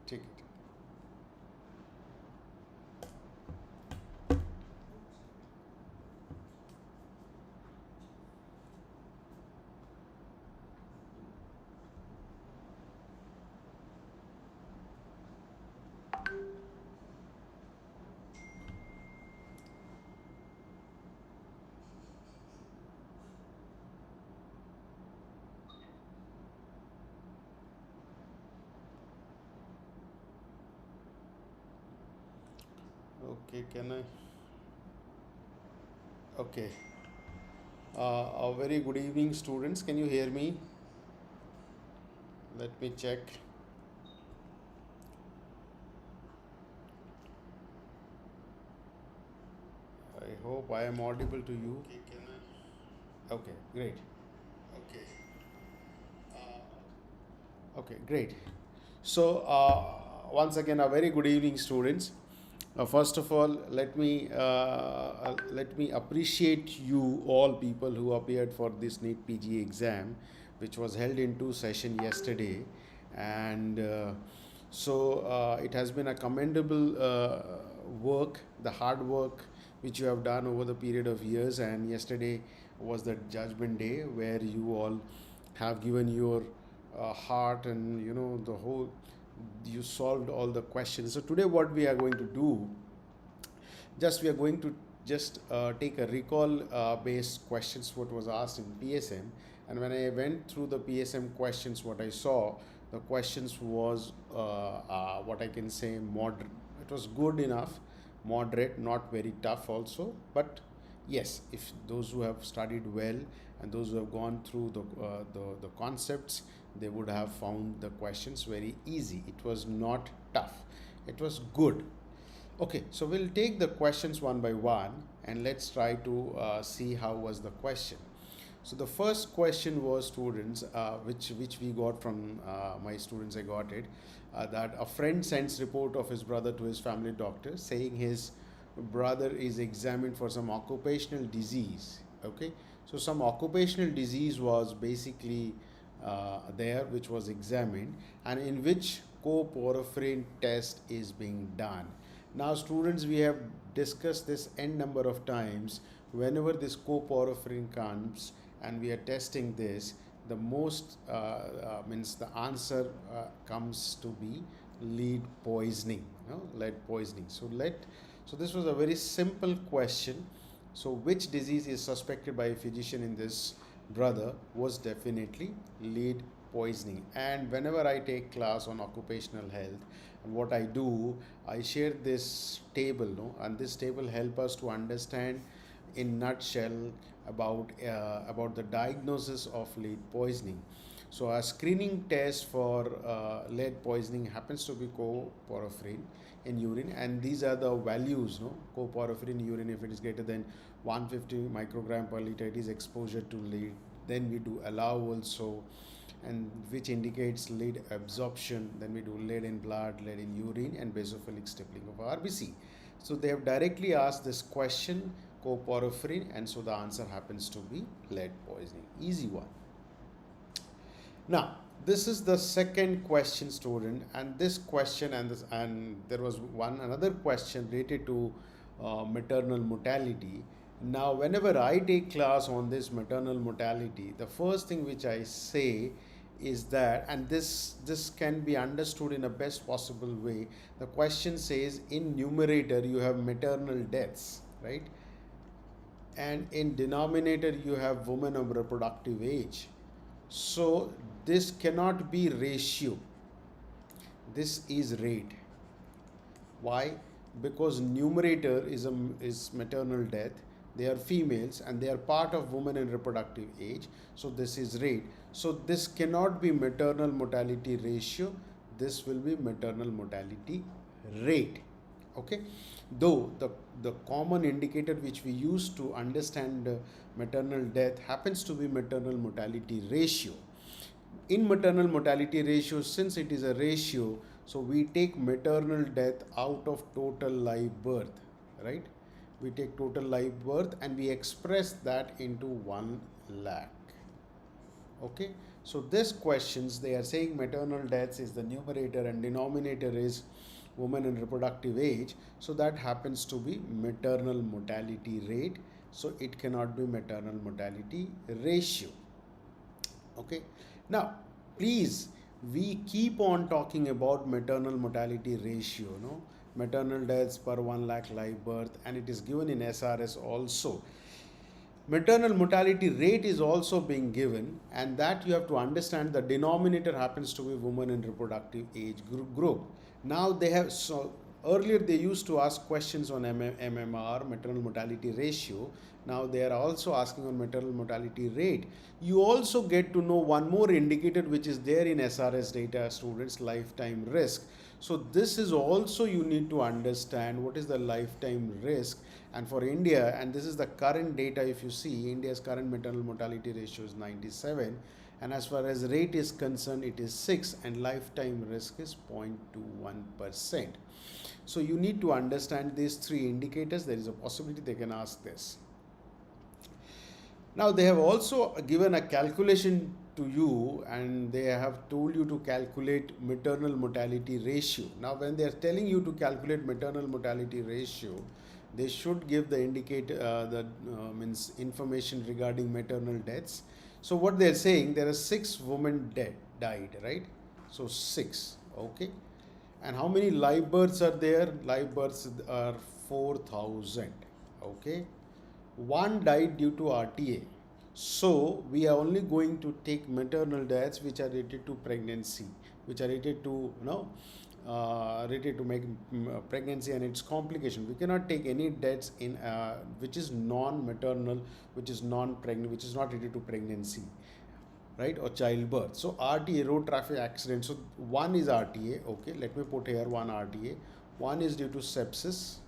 take it. Okay, can I? Okay. A very good evening, students. Can you hear me? Let me check. I hope I am audible to you. Okay, can I? Okay, great. Okay. Okay, great. So, once again, a very good evening, students. First of all, let me appreciate you all people who appeared for this NEET-PG exam, which was held in two sessions yesterday, and it has been a commendable work, the hard work which you have done over the period of years. And yesterday was the judgment day where you all have given your heart, and the whole, you solved all the questions. So today what we are going to do, just we are going to just take a recall based questions what was asked in PSM. And when I went through the PSM questions, what I saw, the questions was what I can say moderate. It was good enough, moderate, not very tough also. But yes, if those who have studied well and those who have gone through the concepts, they would have found the questions very easy. It was not tough, it was good. Okay, so we'll take the questions one by one and let's try to see how was the question. So the first question was, students, which we got from my students. I got it, that a friend sends report of his brother to his family doctor saying his brother is examined for some occupational disease. Okay, so some occupational disease was basically there, which was examined, and in which coporphyrin test is being done. Now, students, we have discussed this n number of times. Whenever this coporphyrin comes and we are testing this, the most means the answer comes to be lead poisoning. Lead poisoning. So this was a very simple question. So which disease is suspected by a physician in this brother was definitely lead poisoning. And whenever I take class on occupational health, and what I do, I share this table, no? And this table help us to understand in nutshell about the diagnosis of lead poisoning. So a screening test for lead poisoning happens to be coporphyrin in urine, and these are the values, no? Coporphyrin urine, if it is greater than 150 microgram per liter, it is exposure to lead. Then we do allow also, and which indicates lead absorption. Then we do lead in blood, lead in urine, and basophilic stippling of RBC. So they have directly asked this question, coporphyrin, and so the answer happens to be lead poisoning. Easy one. Now, this is the second question, student, and this question and there was another question related to maternal mortality. Now, whenever I take class on this maternal mortality, the first thing which I say is that, and this can be understood in a best possible way. The question says in numerator you have maternal deaths, right? And in denominator you have women of reproductive age. So this cannot be ratio, this is rate. Why? Because numerator is maternal death, they are females and they are part of women in reproductive age, so this is rate. So this cannot be maternal mortality ratio, this will be maternal mortality rate. Okay, though the common indicator which we use to understand maternal death happens to be maternal mortality ratio. In maternal mortality ratio, since it is a ratio, so we take maternal death out of total live birth, right? We take total live birth and we express that into 1 lakh. Okay, So this questions, they are saying maternal deaths is the numerator and denominator is women in reproductive age. So that happens to be maternal mortality rate. So it cannot be maternal mortality ratio. Okay. Now, please, we keep on talking about maternal mortality ratio, no? Maternal deaths per 1 lakh live birth, and it is given in SRS also. Maternal mortality rate is also being given, and that you have to understand the denominator happens to be women in reproductive age group. Now they have, so earlier they used to ask questions on MMR, maternal mortality ratio. Now they are also asking on maternal mortality rate. You also get to know one more indicator which is there in SRS data, students, lifetime risk. So this is also, you need to understand what is the lifetime risk. And for India, and this is the current data, if you see, India's current maternal mortality ratio is 97, and as far as rate is concerned, it is 6, and lifetime risk is 0.21%. So you need to understand these three indicators. There is a possibility they can ask this. Now they have also given a calculation to you, and they have told you to calculate maternal mortality ratio. Now when they are telling you to calculate maternal mortality ratio, they should give the indicator, means information regarding maternal deaths. So what they are saying, there are 6 women died, right? So 6, okay. And how many live births are there? Live births are 4,000, okay. 1 died due to RTA. So we are only going to take maternal deaths which are related to pregnancy, which are related to, related to make pregnancy and its complication. We cannot take any deaths in which is non-maternal, which is non-pregnant, which is not related to pregnancy, right, or childbirth. So RTA, road traffic accident. So 1 is RTA, okay. Let me put here 1 RTA. 1 is due to sepsis,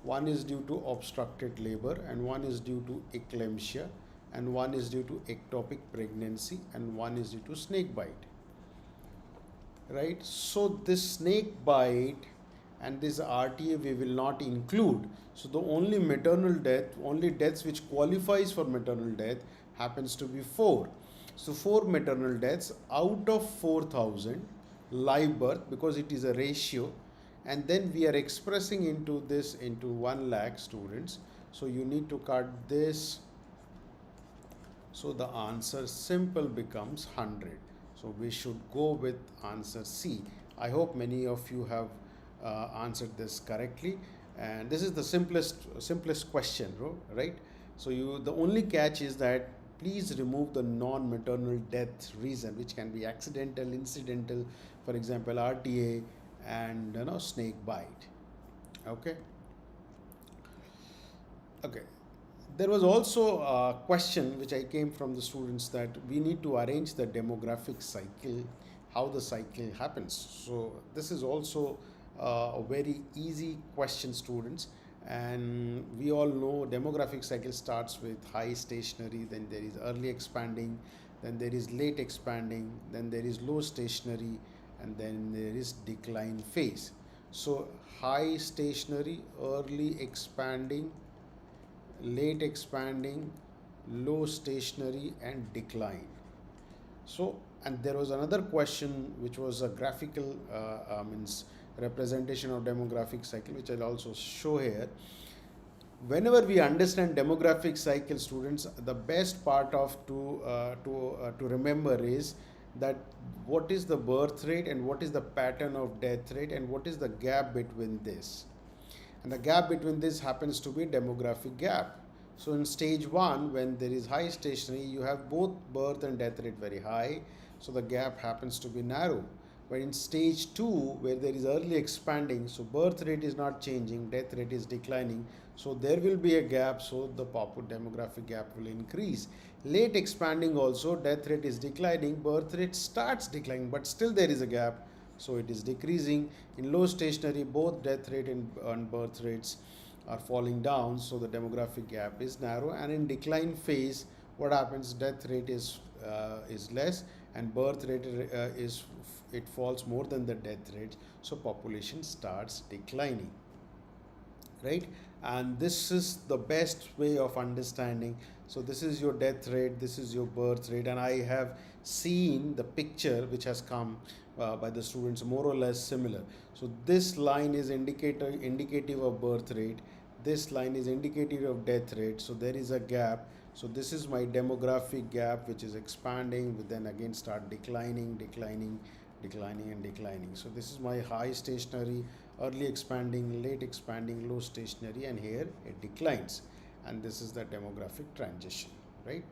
1 is due to obstructed labor, and 1 is due to eclampsia, and 1 is due to ectopic pregnancy, and 1 is due to snake bite. Right, so this snake bite and this RTA we will not include. So the only maternal death, only deaths which qualifies for maternal death happens to be 4. So 4 maternal deaths out of 4,000 live birth, because it is a ratio, and then we are expressing into this into 1 lakh students. So you need to cut this. So the answer simple becomes 100. So we should go with answer C. I hope many of you have answered this correctly, and this is the simplest question, right? So the only catch is that please remove the non-maternal death reason, which can be accidental, incidental, for example RTA and snake bite. Okay. There was also a question which I came from the students, that we need to arrange the demographic cycle, how the cycle happens. So this is also a very easy question, students, and we all know demographic cycle starts with high stationary, then there is early expanding, then there is late expanding, then there is low stationary, and then there is decline phase. So high stationary, early expanding, late expanding, low stationary, and decline. So, and there was another question which was a graphical means representation of demographic cycle, which I'll also show here. Whenever we understand demographic cycle, students, the best part of to remember is that what is the birth rate and what is the pattern of death rate and what is the gap between this. And the gap between this happens to be demographic gap. So in stage 1, when there is high stationary, you have both birth and death rate very high, so the gap happens to be narrow. But in stage 2, where there is early expanding, so birth rate is not changing, death rate is declining, so there will be a gap, so the demographic gap will increase. Late expanding also, death rate is declining, birth rate starts declining, but still there is a gap, so it is decreasing. In low stationary, both death rate and birth rates are falling down, so the demographic gap is narrow. And in decline phase, what happens? Death rate is less, and birth rate it falls more than the death rate, so population starts declining, right? And this is the best way of understanding. So this is your death rate, this is your birth rate, and I have seen the picture which has come by the students more or less similar. So this line is indicative of birth rate. This line is indicative of death rate. So there is a gap. So this is my demographic gap, which is expanding, but then again start declining, declining, declining, and declining. So this is my high stationary, early expanding, late expanding, low stationary, and here it declines. And this is the demographic transition, right?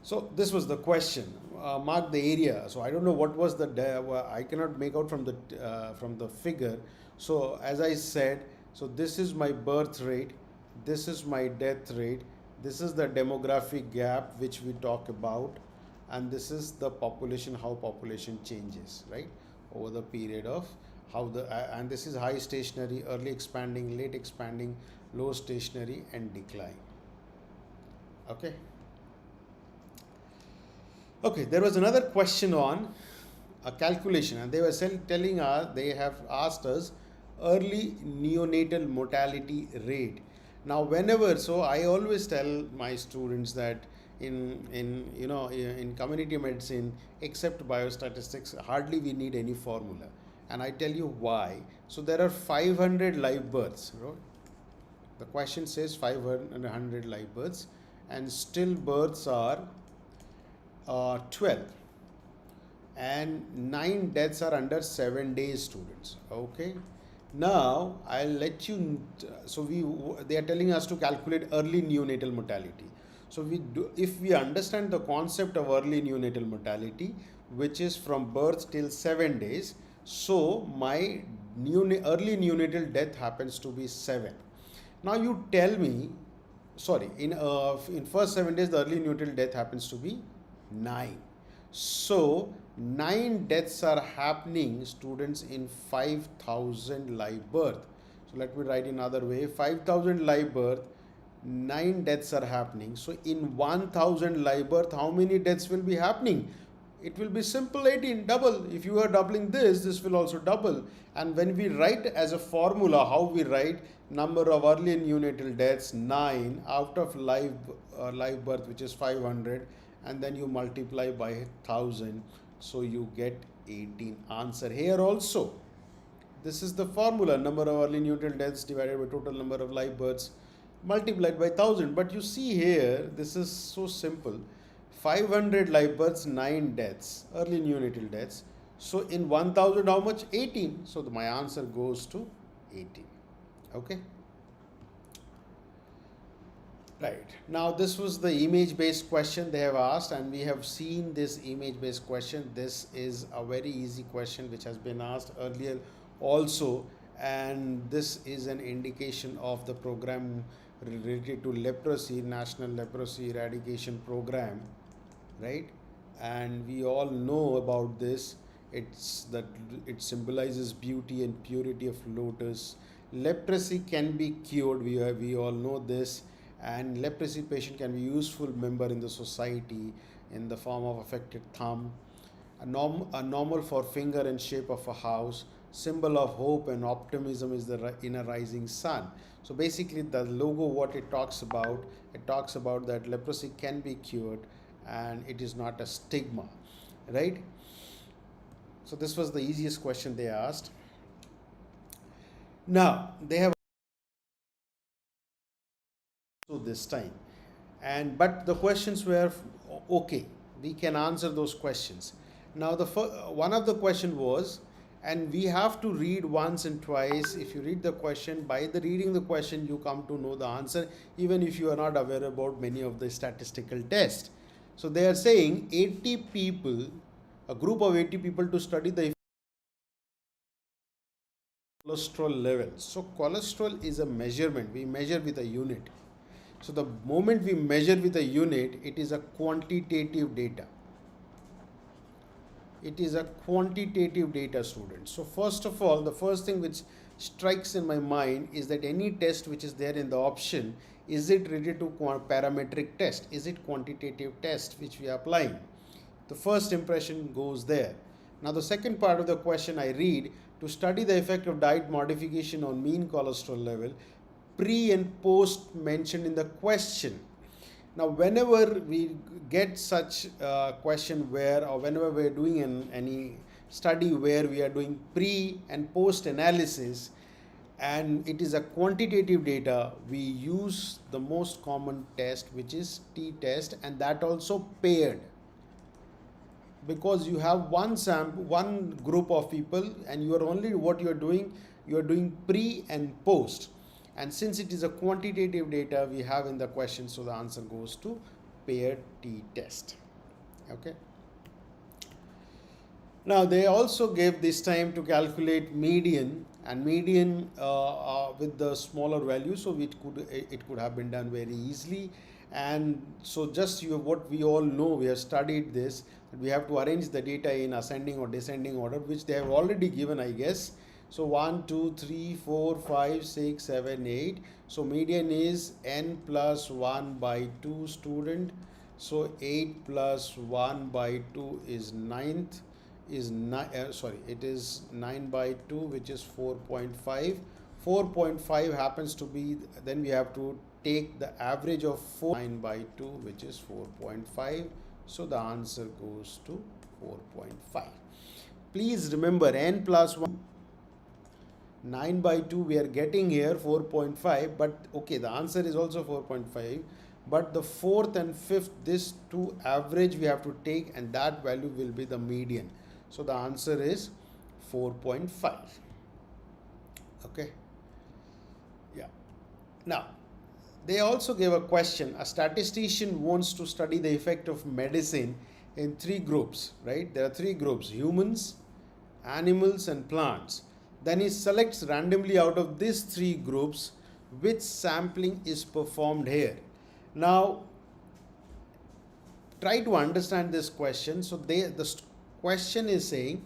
So this was the question. Mark the area. So I don't know what was the I cannot make out from the figure. So as I said, so this is my birth rate, this is my death rate, this is the demographic gap which we talk about, and this is the population, how population changes, right, over the period of how the and this is high stationary, early expanding, late expanding, low stationary, and decline. Okay. Okay, there was another question on a calculation, and they were telling us, they have asked us early neonatal mortality rate. Now whenever, so I always tell my students that in community medicine, except biostatistics, hardly we need any formula, and I tell you why. So there are 500 live births, right? The question says 500 live births, and still births are 12, and 9 deaths are under 7 days, students. Okay, now I'll let you, so they are telling us to calculate early neonatal mortality. So if we understand the concept of early neonatal mortality, which is from birth till 7 days, so my early neonatal death happens to be 7. Now you tell me, sorry, in first 7 days the early neonatal death happens to be 9. So 9 deaths are happening, students, in 5,000 live birth. So let me write in another way. 5,000 live birth, 9 deaths are happening. So in 1,000 live birth, how many deaths will be happening? It will be simple 18, double. If you are doubling this will also double. And when we write as a formula, how we write number of early neonatal deaths, 9 out of live birth, which is 500, and then you multiply by 1,000, so you get 18. Answer here also. This is the formula, number of early neonatal deaths divided by total number of live births multiplied by 1,000. But you see here, this is so simple. 500 live births, 9 deaths, early neonatal deaths. So in 1,000, how much? 18. So my answer goes to 18. Okay. Right. Now this was the image-based question they have asked, and we have seen this image-based question. This is a very easy question which has been asked earlier also, and this is an indication of the program related to leprosy, National Leprosy Eradication Program, right? And we all know about this. It's that it symbolizes beauty and purity of lotus. Leprosy can be cured. We all know this. And leprosy patient can be useful member in the society in the form of affected thumb, a normal for finger and shape of a house, symbol of hope and optimism is the inner rising sun. So basically the logo, what it talks about that leprosy can be cured and it is not a stigma, right? So this was the easiest question they asked. Now they have this time, but the questions were okay, we can answer those questions. Now one of the question was, and we have to read once and twice. If you read the question, by the reading the question you come to know the answer, even if you are not aware about many of the statistical tests. So they are saying 80 people, a group of 80 people, to study the cholesterol levels. So cholesterol is a measurement, we measure with a unit. So the moment we measure with a unit, it is a quantitative data. It is a quantitative data, students. So first of all, the first thing which strikes in my mind is that any test which is there in the option, is it related to parametric test? Is it quantitative test which we are applying? The first impression goes there. Now the second part of the question I read, to study the effect of diet modification on mean cholesterol level, pre and post mentioned in the question. Now, whenever we get such question where, or whenever we are doing any study where we are doing pre and post analysis, and it is a quantitative data, we use the most common test, which is t-test, and that also paired, because you have one group of people, and you are only, what you are doing pre and post. And since it is a quantitative data we have in the question, so the answer goes to paired t-test. Okay. Now they also gave this time to calculate median, and median with the smaller value, so it could have been done very easily. And so just what we all know, we have studied this, that we have to arrange the data in ascending or descending order, which they have already given, I guess. So 1, 2, 3, 4, 5, 6, 7, 8. So median is n plus 1 by 2 student. So 8 plus 1 by 2 is 9th. It is 9 by 2, which is 4.5. 4.5 happens to be, then we have to take the average of 9 by 2, which is 4.5. So the answer goes to 4.5. Please remember, n plus 1, 9 by 2 we are getting here 4.5, but okay, the answer is also 4.5, but the fourth and fifth, this two average we have to take, and that value will be the median. So the answer is 4.5. Okay. Yeah. Now, they also gave a question. A statistician wants to study the effect of medicine in 3 groups, right? There are 3 groups: humans, animals, and plants. Then he selects randomly out of these 3 groups which sampling is performed here. Now, try to understand this question. So the question is saying,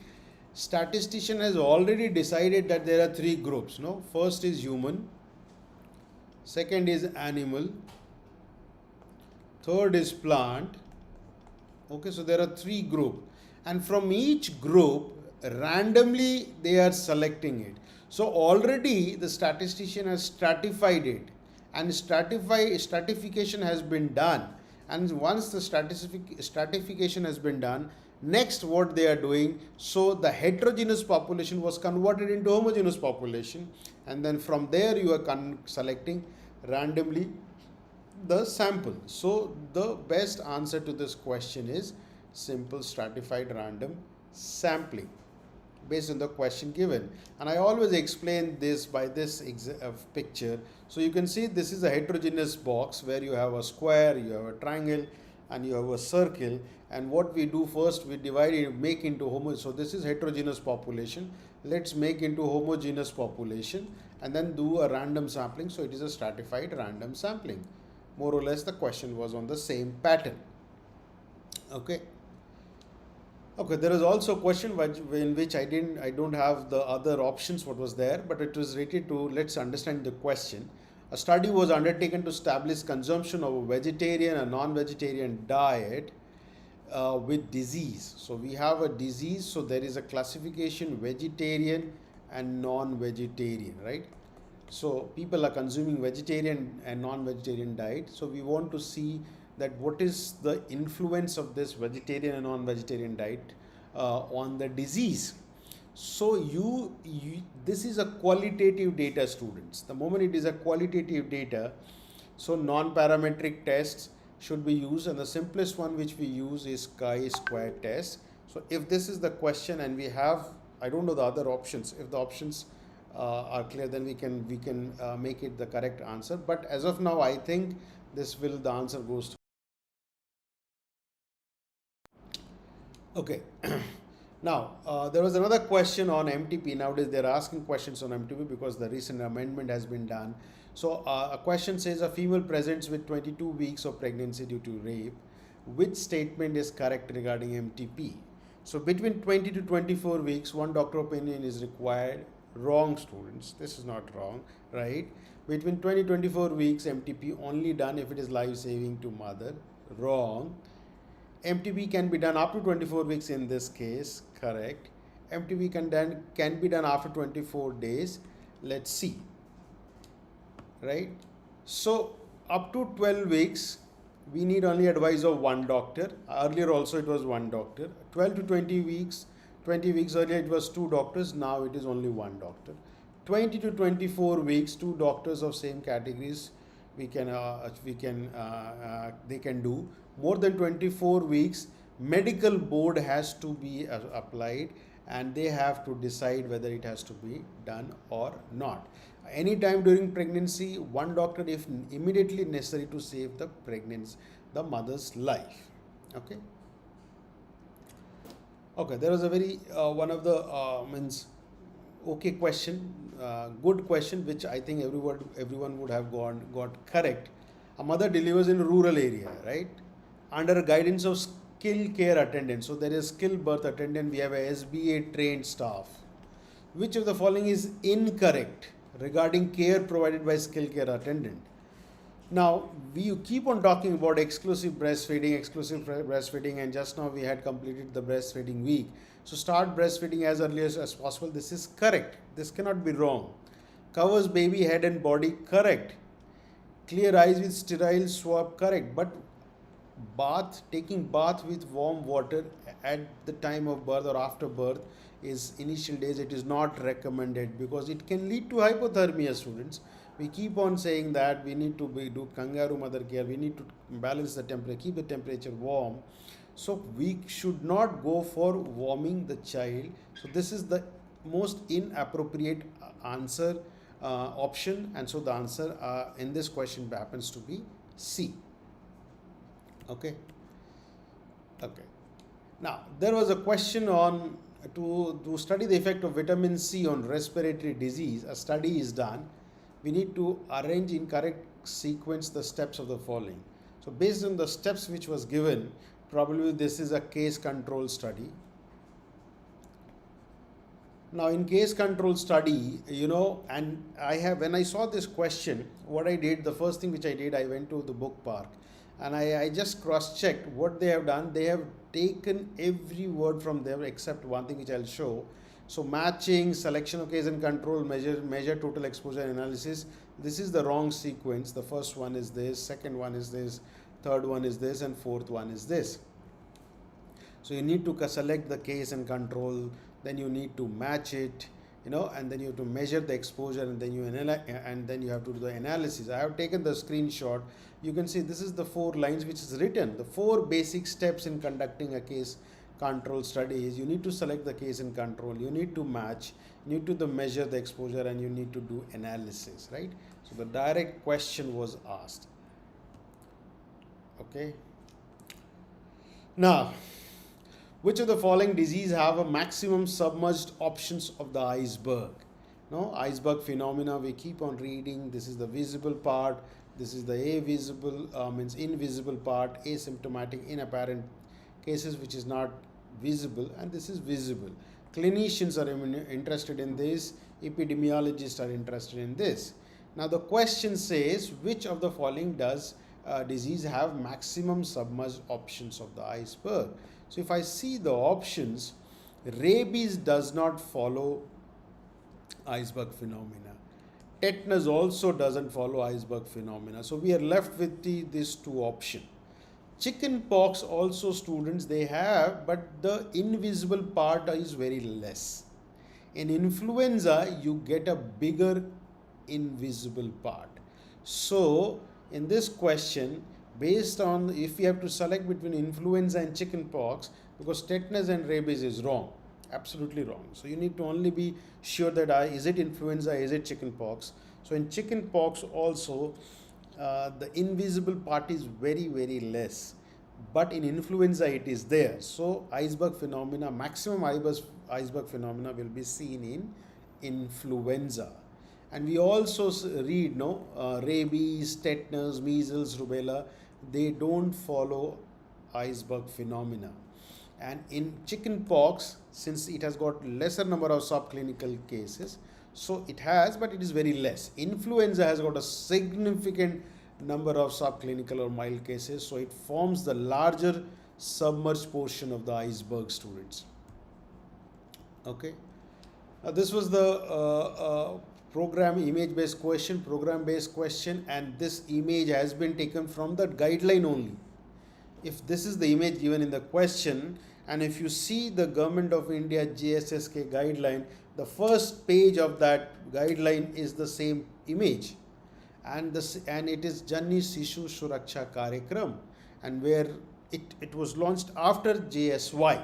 statistician has already decided that there are 3 groups. No, first is human, second is animal, third is plant. Okay, so there are 3 groups, and from each group randomly they are selecting it. So already the statistician has stratified it, and stratification has been done. And once the stratification has been done, next what they are doing, so the heterogeneous population was converted into homogeneous population, and then from there you are selecting randomly the sample. So the best answer to this question is simple stratified random sampling based on the question given. And I always explain this by this picture. So you can see this is a heterogeneous box where you have a square, you have a triangle, and you have a circle. And what we do first, we divide it, make into homogeneous. So this is heterogeneous population. Let's make into homogeneous population and then do a random sampling. So it is a stratified random sampling. More or less the question was on the same pattern. Okay. Okay, there is also a question in which I don't have the other options what was there, but it was related to, let's understand the question. A study was undertaken to establish consumption of a vegetarian and non-vegetarian diet with disease. So we have a disease, so there is a classification vegetarian and non-vegetarian, right? So people are consuming vegetarian and non-vegetarian diet. So we want to see that what is the influence of this vegetarian and non-vegetarian diet on the disease. So this is a qualitative data, students. The moment it is a qualitative data, so non-parametric tests should be used, and the simplest one which we use is chi-square test. So if this is the question and we have, I don't know the other options, if the options are clear, then we can make it the correct answer. But as of now, I think the answer goes to. Okay. Now, there was another question on MTP. Nowadays, they're asking questions on MTP because the recent amendment has been done. So, a question says a female presents with 22 weeks of pregnancy due to rape. Which statement is correct regarding MTP? So, between 20 to 24 weeks, one doctor opinion is required. Wrong, students. This is not wrong, right? Between 20 to 24 weeks, MTP only done if it is life-saving to mother. Wrong. MTP can be done up to 24 weeks in this case. Correct. MTP can be done after 24 days. Let's see. Right. So up to 12 weeks, we need only advice of one doctor. Earlier also it was one doctor. 12 to 20 weeks, 20 weeks earlier it was two doctors, now it is only one doctor. 20 to 24 weeks, two doctors of same categories they can do. More than 24 weeks, medical board has to be applied, and they have to decide whether it has to be done or not. Anytime during pregnancy, one doctor if immediately necessary to save the mother's life. Okay, there was a very one of the okay question, good question, which I think everyone would have got correct. A mother delivers in a rural area, right, under guidance of skilled care attendant. So there is skilled birth attendant, we have a SBA trained staff. Which of the following is incorrect regarding care provided by skilled care attendant? Now, we keep on talking about exclusive breastfeeding, and just now we had completed the breastfeeding week. So start breastfeeding as early as possible. This is correct. This cannot be wrong. Covers baby head and body, correct. Clear eyes with sterile swab, correct. But taking bath with warm water at the time of birth or after birth is initial days, it is not recommended because it can lead to hypothermia, students. We keep on saying that we need to do kangaroo mother care, we need to balance the temperature, keep the temperature warm. So we should not go for warming the child. So this is the most inappropriate answer option, and so the answer in this question happens to be C. Okay. Now there was a question on to study the effect of vitamin C on respiratory disease. A study is done. We need to arrange in correct sequence the steps of the following. So based on the steps which was given, probably this is a case control study. Now in case control study, and when I saw this question, what I did, the first thing which I did, I went to the book park and I just cross-checked what they have done. They have taken every word from there except one thing which I'll show. So matching, selection of case and control, measure total exposure analysis. This is the wrong sequence. The first one is this, second one is this, third one is this, and fourth one is this. So you need to select the case and control, then you need to match it, and then you have to measure the exposure, and then you have to do the analysis. I have taken the screenshot. You can see this is the 4 lines which is written. The 4 basic steps in conducting a case control study is: you need to select the case and control, you need to match, you need to measure the exposure, and you need to do analysis, right? So the direct question was asked. Okay. Now, which of the following disease have a maximum submerged options of the iceberg? Iceberg phenomena, we keep on reading. This is the visible part, this is the invisible part, asymptomatic, inapparent cases which is not visible, and this is visible. Clinicians are interested in this, epidemiologists are interested in this. Now the question says, which of the following does disease have maximum submerged options of the iceberg? So if I see the options, rabies does not follow iceberg phenomena. Tetanus also doesn't follow iceberg phenomena. So we are left with these 2 options. Chicken pox also, students, they have, but the invisible part is very less. In influenza, you get a bigger invisible part. So in this question, based on if we have to select between influenza and chicken pox, because tetanus and rabies is wrong, absolutely wrong. So you need to only be sure that is it influenza, is it chicken pox. So in chicken pox also, the invisible part is very, very less, but in influenza it is there. So iceberg phenomena, maximum iceberg phenomena will be seen in influenza. And we also read rabies, tetanus, measles, rubella, they don't follow iceberg phenomena. And in chicken pox, since it has got lesser number of subclinical cases, so it has, but it is very less. Influenza has got a significant number of subclinical or mild cases, so it forms the larger submerged portion of the iceberg, students. Okay. This was the program image-based question, program-based question, and this image has been taken from the guideline only. If this is the image given in the question, and if you see the Government of India JSSK guideline, the first page of that guideline is the same image, and it is Janni Sishu Suraksha Karyakram, and where it was launched after JSY,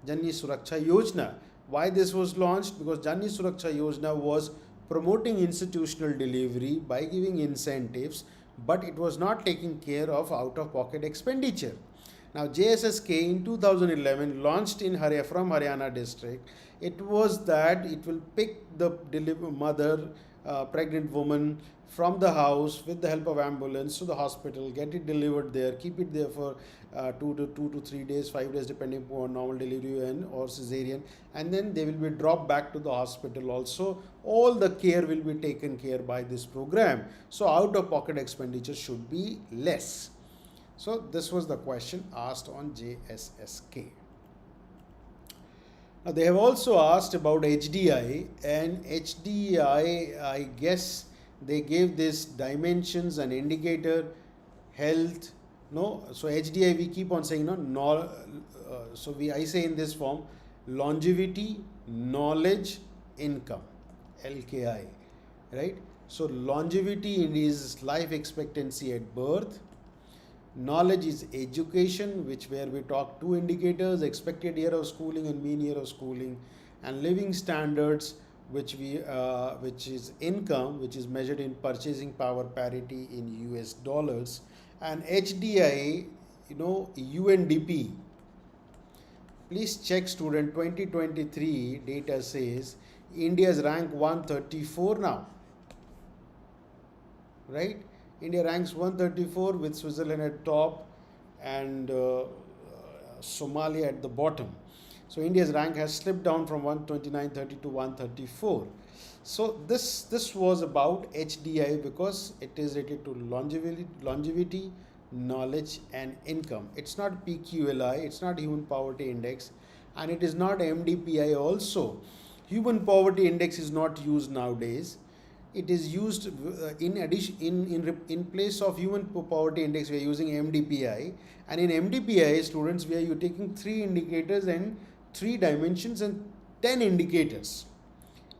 Janni Suraksha Yojana. Why this was launched? Because Janni Suraksha Yojana was promoting institutional delivery by giving incentives, but it was not taking care of out-of-pocket expenditure. Now JSSK in 2011 launched in from Haryana district. It was that it will pick the mother, pregnant woman from the house with the help of ambulance to the hospital, get it delivered there, keep it there for 2 to 3 days, 5 days depending upon normal delivery and or cesarean, and then they will be dropped back to the hospital. Also, all the care will be taken care by this program. So out of pocket expenditure should be less. So this was the question asked on JSSK. Now they have also asked about HDI, and HDI, I guess they gave this dimensions and indicator, health. No, so HDI we keep on saying so I say in this form: longevity, knowledge, income, LKI, right? So longevity is life expectancy at birth. Knowledge is education, where we talk two indicators: expected year of schooling and mean year of schooling, and living standards, which is income, which is measured in purchasing power parity in US dollars. And HDI, UNDP. Please check, student, 2023 data says India's rank 134 now, right? India ranks 134 with Switzerland at top and Somalia at the bottom. So India's rank has slipped down from 129.30 to 134. So this was about HDI because it is related to longevity, knowledge and income. It's not PQLI, it's not Human Poverty Index, and it is not MDPI also. Human Poverty Index is not used nowadays. It is used in addition in place of Human Poverty Index. We are using MDPI, and in MDPI, students, we are taking 3 indicators and 3 dimensions and 10 indicators.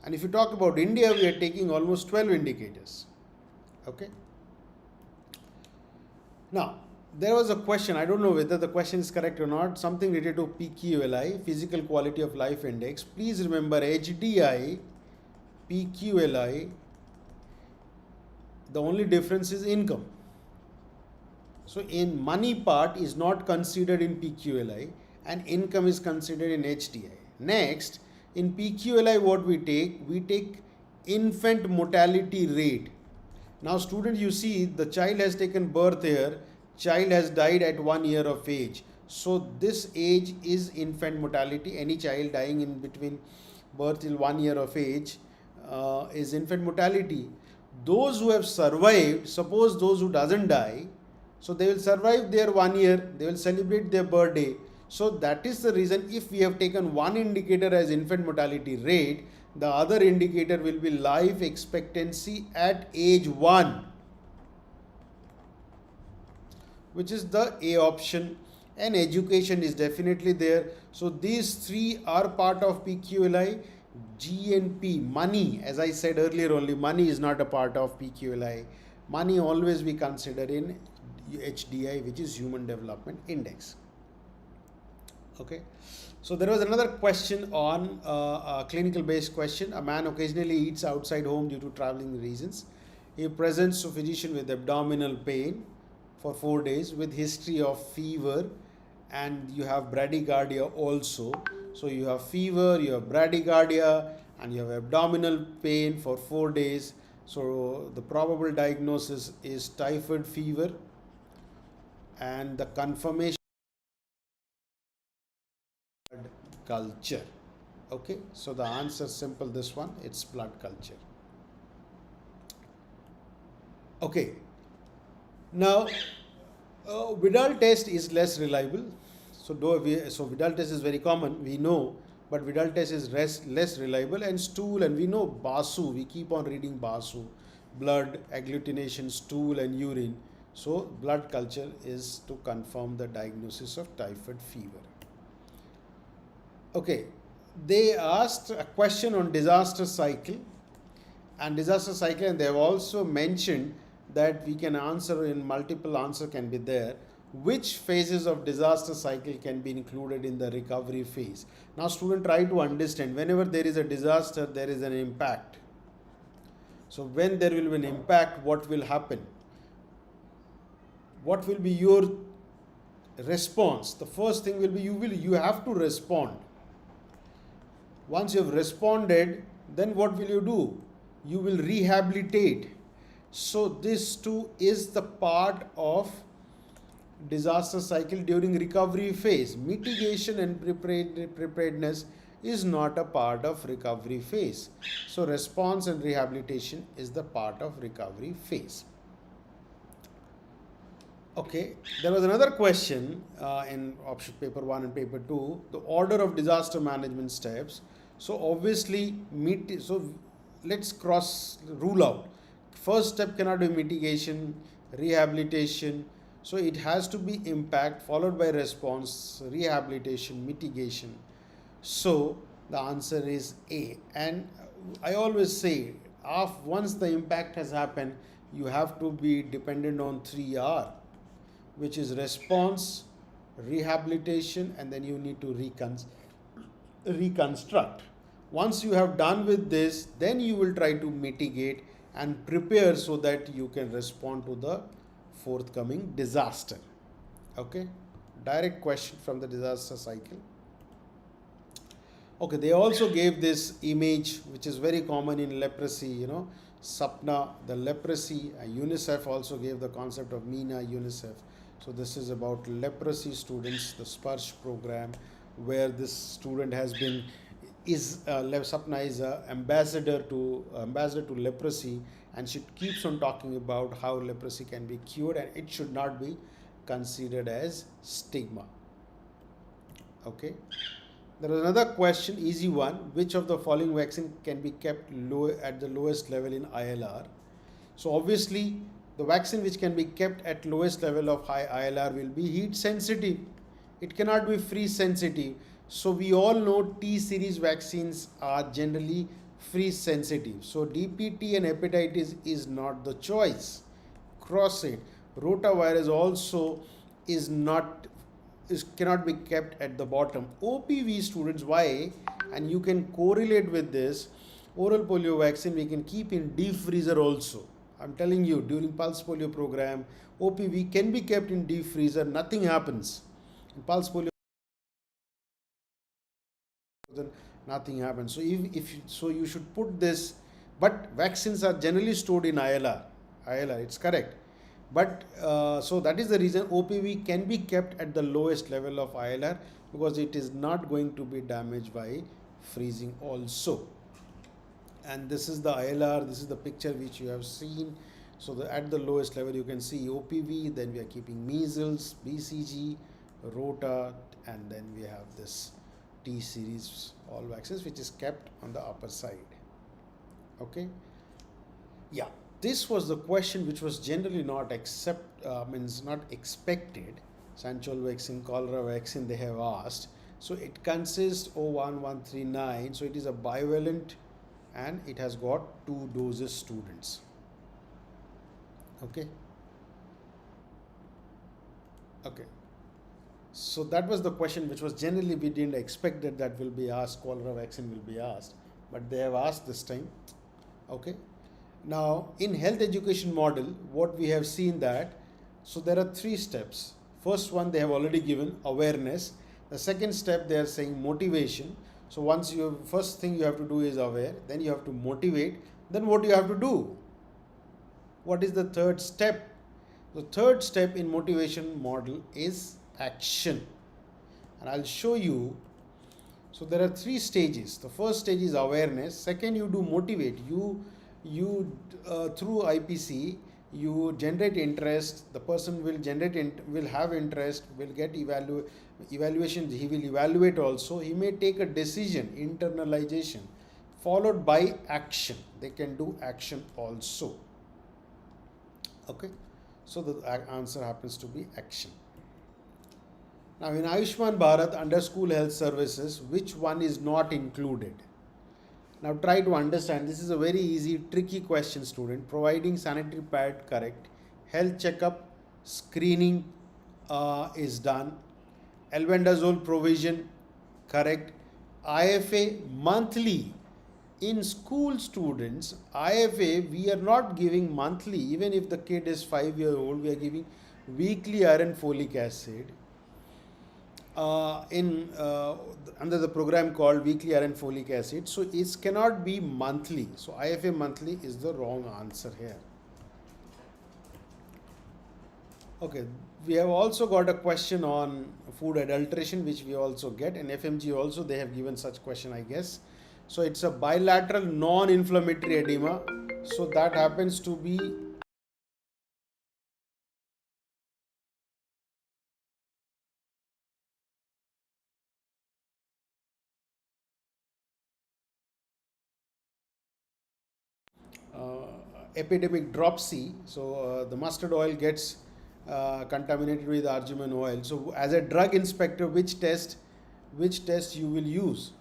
And if you talk about India, we are taking almost 12 indicators. Okay. Now, there was a question, I don't know whether the question is correct or not, something related to PQLI, Physical Quality of Life Index. Please remember HDI, PQLI, the only difference is income. So in money part is not considered in PQLI and income is considered in HDI. Next, in PQLI what we take infant mortality rate. Now students, you see the child has taken birth here, child has died at 1 year of age. So this age is infant mortality. Any child dying in between birth till 1 year of age is infant mortality. Those who have survived, suppose those who doesn't die, so they will survive their 1 year, they will celebrate their birthday. So that is the reason, if we have taken one indicator as infant mortality rate, the other indicator will be life expectancy at age 1, which is the A option, and education is definitely there. So these 3 are part of PQLI. GNP, money, as I said earlier, only money is not a part of PQLI. Money always we consider in HDI, which is Human Development Index. Okay. So there was another question on a clinical based question. A man occasionally eats outside home due to traveling reasons. He presents to physician with abdominal pain for 4 days with history of fever, and you have bradycardia also. So you have fever, you have bradycardia, and you have abdominal pain for 4 days. So the probable diagnosis is typhoid fever, and the confirmation culture. Okay, so the answer is simple, this one, it's blood culture. Okay, now Vidal test is less reliable. So Vidal test is very common, we know, but Vidal test is less reliable. And stool, and we know BASU, we keep on reading BASU, blood, agglutination, stool and urine. So blood culture is to confirm the diagnosis of typhoid fever. Okay, they asked a question on disaster cycle, and they have also mentioned that we can answer in multiple answer can be there. Which phases of disaster cycle can be included in the recovery phase? Now student, try to understand, whenever there is a disaster, there is an impact. So when there will be an impact, what will happen? What will be your response? The first thing will be you have to respond. Once you have responded, then what will you do? You will rehabilitate. So this too is the part of disaster cycle during recovery phase. Mitigation and preparedness is not a part of recovery phase. So response and rehabilitation is the part of recovery phase. Okay, there was another question in option paper 1 and paper 2, the order of disaster management steps. So obviously, let's rule out. First step cannot be mitigation, rehabilitation. So it has to be impact followed by response, rehabilitation, mitigation. So the answer is A. And I always say, once the impact has happened, you have to be dependent on 3R, which is response, rehabilitation, and then you need to reconstruct. Once you have done with this, then you will try to mitigate and prepare so that you can respond to the forthcoming disaster. Okay, direct question from the disaster cycle. Okay, they also gave this image which is very common in leprosy, SAPNA, the leprosy. UNICEF also gave the concept of MENA, UNICEF. So this is about leprosy students, the SPARSH program, where this student has been SAPNA is ambassador to leprosy, and she keeps on talking about how leprosy can be cured and it should not be considered as stigma. Okay. There was another question, easy one. Which of the following vaccine can be kept at the lowest level in ILR? So obviously, the vaccine which can be kept at lowest level of high ILR will be heat sensitive. It cannot be freeze sensitive. So we all know T series vaccines are generally freeze sensitive. So DPT and hepatitis is not the choice. Cross it. Rotavirus also cannot be kept at the bottom. OPV students, why? And you can correlate with this. Oral polio vaccine we can keep in deep freezer also. I'm telling you, during pulse polio program, OPV can be kept in deep freezer. Nothing happens. In pulse polio, nothing happens. So you should put this. But vaccines are generally stored in ILR. It's correct. But so that is the reason OPV can be kept at the lowest level of ILR, because it is not going to be damaged by freezing also. And this is the ILR, this is the picture which you have seen. So at the lowest level you can see OPV, then we are keeping measles, BCG, Rota, and then we have this T series all vaccines which is kept on the upper side. Okay. Yeah. This was the question which was generally not expected. Sanchol vaccine, cholera vaccine they have asked. So it consists of 01139. So it is a bivalent and it has got 2 doses students. Okay. Okay. So that was the question which was generally we didn't expect that will be asked, cholera vaccine will be asked, but they have asked this time. Okay. Now, in health education model, what we have seen that, so there are 3 steps. First one, they have already given awareness. The second step, they are saying motivation. So first thing you have to do is aware, then you have to motivate. Then what you have to do? What is the third step? The third step in motivation model is action. And I'll show you. So there are 3 stages. The first stage is awareness. Second, you do motivate. You through IPC, you generate interest, the person will will have interest, will get evaluation, he will evaluate also, he may take a decision, internalization, followed by action. They can do action also. Okay, so the answer happens to be action. Now in Ayushman Bharat under school health services, which one is not included? Now try to understand. This is a very easy, tricky question, student. Providing sanitary pad, correct. Health checkup, screening is done. Albendazole provision, correct. IFA monthly. In school students, IFA we are not giving monthly. Even if the kid is 5 years old, we are giving weekly iron folic acid. Under the program called weekly iron folic acid. So it cannot be monthly. So IFA monthly is the wrong answer here. Okay, we have also got a question on food adulteration, which we also get, and FMG also they have given such question, I guess. So it's a bilateral non-inflammatory edema. So that happens to be epidemic dropsy. So the mustard oil gets contaminated with arginine oil. So as a drug inspector, which test you will use,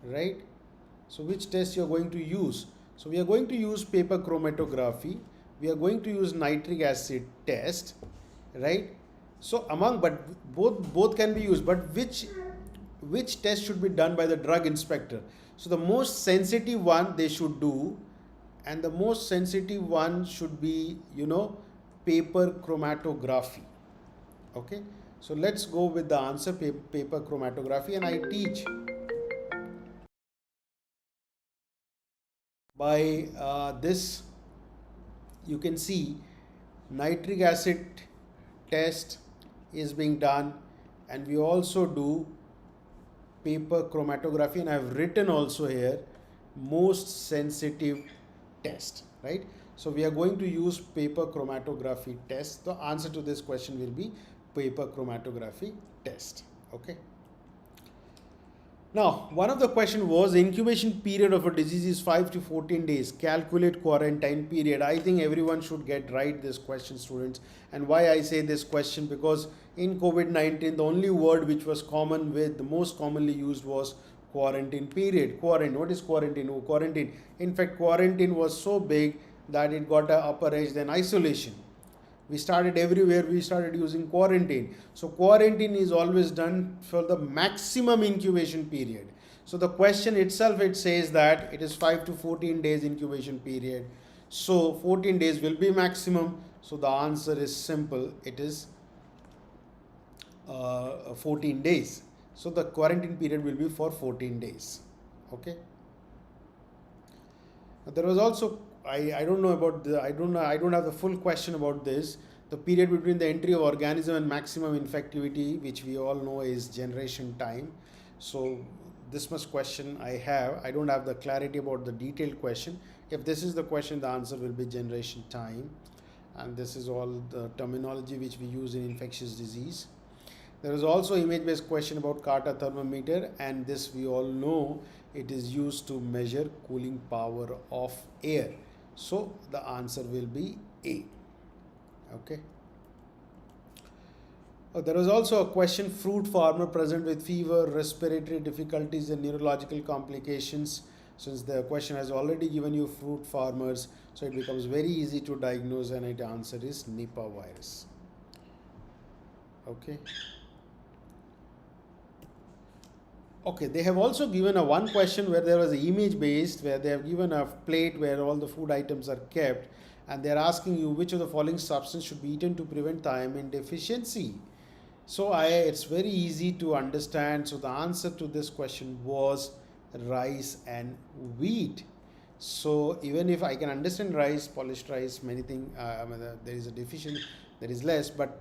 right? So which test you are going to use? So we are going to use paper chromatography, we are going to use nitric acid test, right? So but both can be used, but which test should be done by the drug inspector? So the most sensitive one they should do, and the most sensitive one should be, paper chromatography. Okay, so let's go with the answer, paper chromatography, and I teach by this. You can see nitric acid test is being done, and we also do paper chromatography, and I have written also here most sensitive test, right? So we are going to use paper chromatography test. The answer to this question will be paper chromatography test. Okay. Now, one of the question was incubation period of a disease is 5 to 14 days. Calculate quarantine period. I think everyone should get right this question, students. And why I say this question, because in COVID-19, the only word which was the most commonly used was quarantine period. Quarantine. What is quarantine? Oh, quarantine. In fact, quarantine was so big that it got an upper edge than isolation. We started everywhere, we started using quarantine. So quarantine is always done for the maximum incubation period. So the question itself, it says that it is 5 to 14 days incubation period. So 14 days will be maximum. So the answer is simple. It is 14 days. So the quarantine period will be for 14 days. Okay. There was also, I don't know about I don't have the full question about this. The period between the entry of organism and maximum infectivity, which we all know is generation time. So this much question I don't have the clarity about the detailed question. If this is the question, the answer will be generation time. And this is all the terminology which we use in infectious disease. There is also image-based question about Carter thermometer, and this we all know it is used to measure cooling power of air. So the answer will be A. Okay. There was also a question, fruit farmer present with fever, respiratory difficulties and neurological complications. Since the question has already given you fruit farmers, so it becomes very easy to diagnose, and the answer is Nipah virus. Okay. Okay, they have also given a one question where there was an image based, where they have given a plate where all the food items are kept, and they are asking you which of the following substance should be eaten to prevent thiamine deficiency. So it's very easy to understand. So the answer to this question was rice and wheat. So even if I can understand rice, polished rice, many things, there is a deficiency, there is less, but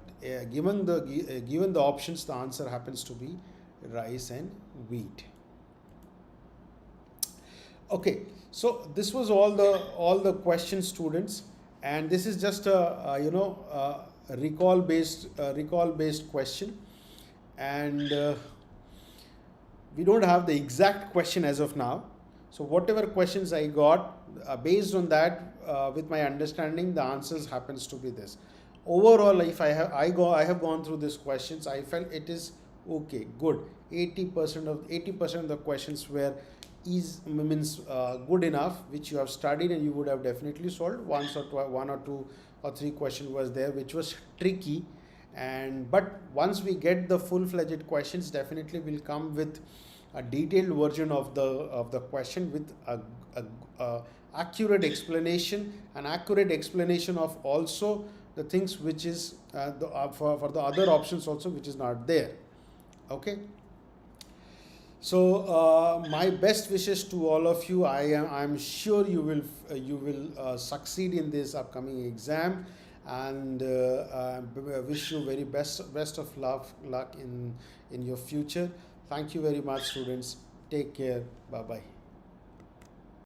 given the options, the answer happens to be rice and wheat. Okay, so this was all the questions, students, and this is just a recall based question, and we don't have the exact question as of now. So whatever questions I got, based on that, with my understanding, the answers happens to be this. Overall, if I have gone through these questions, I felt it is okay, good. 80% of the questions were means good enough, which you have studied and you would have definitely solved. One or two or three question was there which was tricky, and but once we get the full-fledged questions, definitely will come with a detailed version of the question with a accurate explanation, an accurate explanation of also the things which is for the other options also, which is not there. Okay. So my best wishes to all of you. I'm sure you will succeed in this upcoming exam, and wish you very best of luck in your future. Thank you very much, students. Take care. Bye bye.